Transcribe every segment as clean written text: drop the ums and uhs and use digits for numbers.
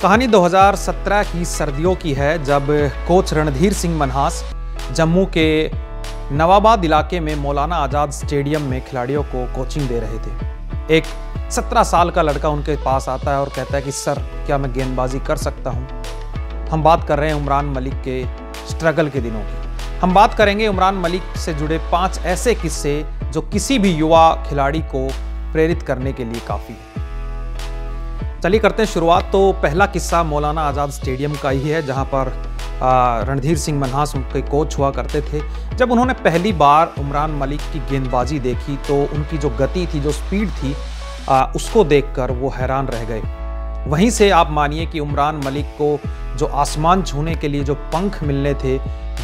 कहानी 2017 की सर्दियों की है, जब कोच रणधीर सिंह मन्हास जम्मू के नवाबाद इलाके में मौलाना आज़ाद स्टेडियम में खिलाड़ियों को कोचिंग दे रहे थे। एक 17 साल का लड़का उनके पास आता है और कहता है कि सर, क्या मैं गेंदबाजी कर सकता हूं? हम बात कर रहे हैं उमरान मलिक के स्ट्रगल के दिनों की। हम बात करेंगे उमरान मलिक से जुड़े 5 ऐसे किस्से जो किसी भी युवा खिलाड़ी को प्रेरित करने के लिए काफ़ी है। चलिए करते हैं शुरुआत। तो पहला किस्सा मौलाना आज़ाद स्टेडियम का ही है, जहां पर रणधीर सिंह मन्हास उनके कोच हुआ करते थे। जब उन्होंने पहली बार उमरान मलिक की गेंदबाजी देखी तो उनकी जो गति थी, जो स्पीड थी, उसको देखकर वो हैरान रह गए। वहीं से आप मानिए कि उमरान मलिक को जो आसमान छूने के लिए जो पंख मिलने थे,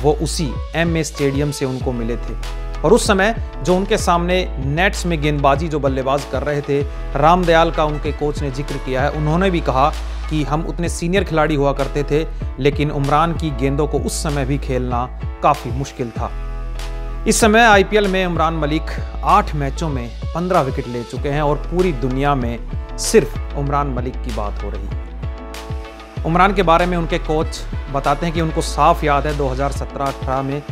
वो उसी एमए स्टेडियम से उनको मिले थे। और उस समय जो उनके सामने नेट्स में गेंदबाजी जो बल्लेबाज कर रहे थे, रामदयाल का उनके कोच ने जिक्र किया है। उन्होंने भी कहा कि हम उतने सीनियर खिलाड़ी हुआ करते थे, लेकिन उमरान की गेंदों को उस समय भी खेलना काफ़ी मुश्किल था। इस समय आईपीएल में उमरान मलिक 8 मैचों में 15 विकेट ले चुके हैं और पूरी दुनिया में सिर्फ उमरान मलिक की बात हो रही है। उमरान के बारे में उनके कोच बताते हैं कि उनको साफ याद है 2017-18 में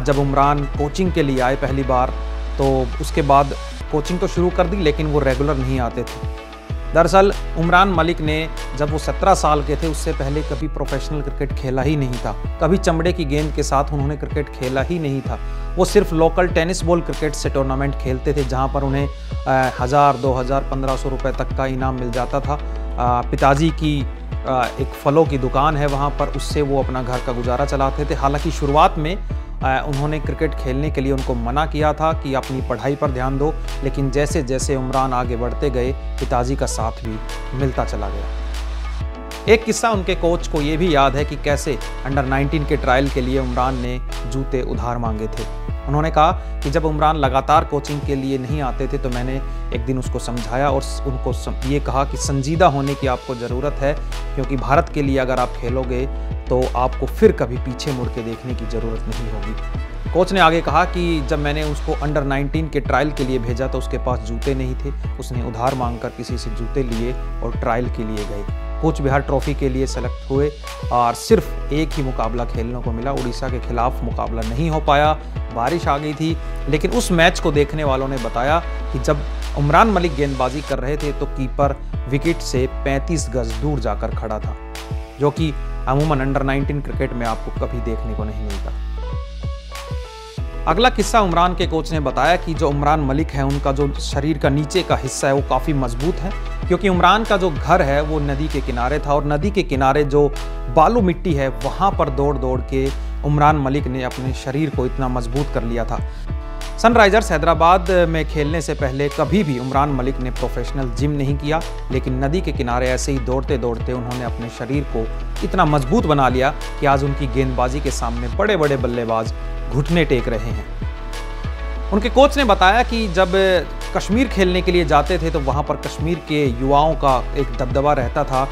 जब उमरान कोचिंग के लिए आए पहली बार, तो उसके बाद कोचिंग तो शुरू कर दी, लेकिन वो रेगुलर नहीं आते थे। दरअसल उमरान मलिक ने जब वो 17 साल के थे, उससे पहले कभी प्रोफेशनल क्रिकेट खेला ही नहीं था। कभी चमड़े की गेंद के साथ उन्होंने क्रिकेट खेला ही नहीं था। वो सिर्फ लोकल टेनिस बॉल क्रिकेट से टूर्नामेंट खेलते थे, जहाँ पर उन्हें 1000, 2000, 1500 रुपये तक का इनाम मिल जाता था। पिताजी की एक फलों की दुकान है वहाँ पर, उससे वो अपना घर का गुजारा चलाते थे। हालांकि शुरुआत में उन्होंने क्रिकेट खेलने के लिए उनको मना किया था कि अपनी पढ़ाई पर ध्यान दो, लेकिन जैसे जैसे उमरान आगे बढ़ते गए, पिताजी का साथ भी मिलता चला गया। एक किस्सा उनके कोच को ये भी याद है कि कैसे अंडर 19 के ट्रायल के लिए उमरान ने जूते उधार मांगे थे। उन्होंने कहा कि जब उमरान लगातार कोचिंग के लिए नहीं आते थे, तो मैंने एक दिन उसको समझाया और उनको ये कहा कि संजीदा होने की आपको ज़रूरत है, क्योंकि भारत के लिए अगर आप खेलोगे तो आपको फिर कभी पीछे मुड़ के देखने की ज़रूरत नहीं होगी। कोच ने आगे कहा कि जब मैंने उसको अंडर 19 के ट्रायल के लिए भेजा तो उसके पास जूते नहीं थे। उसने उधार मांगकर किसी से जूते लिए और ट्रायल के लिए गए। कूच बिहार ट्रॉफी के लिए सेलेक्ट हुए और सिर्फ एक ही मुकाबला खेलने को मिला। उड़ीसा के खिलाफ मुकाबला नहीं हो पाया, बारिश आ गई थी। लेकिन उस मैच को देखने वालों ने बताया कि जब उमरान मलिक गेंदबाजी कर रहे थे तो कीपर विकेट से 35 गज दूर जाकर खड़ा था, जो कि अमूमन अंडर 19 क्रिकेट में आपको कभी देखने को नहीं मिलता। अगला किस्सा उमरान के कोच ने बताया कि जो उमरान मलिक है, उनका जो शरीर का नीचे का हिस्सा है वो काफ़ी मजबूत है, क्योंकि उमरान का जो घर है वो नदी के किनारे था और नदी के किनारे जो बालू मिट्टी है, वहाँ पर दौड़ दौड़ के उमरान मलिक ने अपने शरीर को इतना मजबूत कर लिया था। सनराइजर्स हैदराबाद में खेलने से पहले कभी भी उमरान मलिक ने प्रोफेशनल जिम नहीं किया, लेकिन नदी के किनारे ऐसे ही दौड़ते दौड़ते उन्होंने अपने शरीर को इतना मजबूत बना लिया कि आज उनकी गेंदबाजी के सामने बड़े बड़े बल्लेबाज घुटने टेक रहे हैं। उनके कोच ने बताया कि जब कश्मीर खेलने के लिए जाते थे तो वहाँ पर कश्मीर के युवाओं का एक दबदबा रहता था।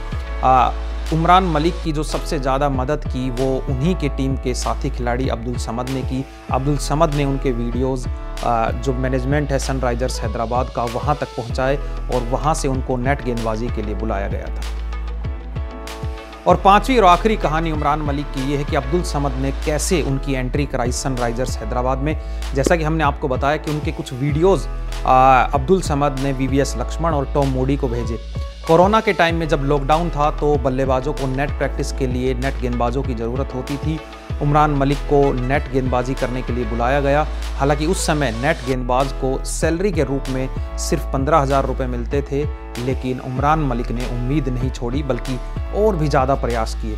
उमरान मलिक की जो सबसे ज़्यादा मदद की वो उन्हीं के टीम के साथी खिलाड़ी अब्दुल समद ने की। अब्दुल समद ने उनके वीडियोज़ जो मैनेजमेंट है सनराइजर्स हैदराबाद का, वहाँ तक पहुँचाए और वहाँ से उनको नेट गेंदबाजी के लिए बुलाया गया था। और 5वीं और आखिरी कहानी उमरान मलिक की ये है कि अब्दुल समद ने कैसे उनकी एंट्री कराई सनराइजर्स हैदराबाद में। जैसा कि हमने आपको बताया कि उनके कुछ वीडियोज़ अब्दुल समद ने वीवीएस लक्ष्मण और टॉम मूडी को भेजे। कोरोना के टाइम में जब लॉकडाउन था तो बल्लेबाजों को नेट प्रैक्टिस के लिए नेट गेंदबाजों की ज़रूरत होती थी। उमरान मलिक को नेट गेंदबाजी करने के लिए बुलाया गया। हालांकि उस समय नेट गेंदबाज को सैलरी के रूप में सिर्फ 15,000 रुपये मिलते थे, लेकिन उमरान मलिक ने उम्मीद नहीं छोड़ी, बल्कि और भी ज़्यादा प्रयास किए।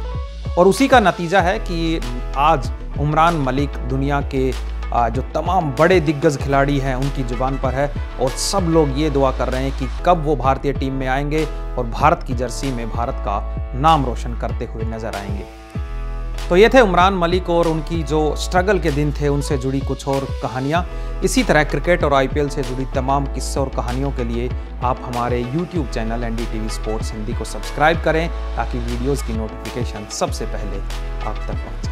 और उसी का नतीजा है कि आज उमरान मलिक दुनिया के जो तमाम बड़े दिग्गज खिलाड़ी हैं उनकी जुबान पर है, और सब लोग ये दुआ कर रहे हैं कि कब वो भारतीय टीम में आएंगे और भारत की जर्सी में भारत का नाम रोशन करते हुए नजर आएंगे। तो ये थे उमरान मलिक और उनकी जो स्ट्रगल के दिन थे, उनसे जुड़ी कुछ और कहानियाँ। इसी तरह क्रिकेट और आईपीएल से जुड़ी तमाम किस्से और कहानियों के लिए आप हमारे YouTube channel NDTV sports Hindi को सब्सक्राइब करें, ताकि वीडियोज़ की नोटिफिकेशन सबसे पहले आप तक पहुँचे।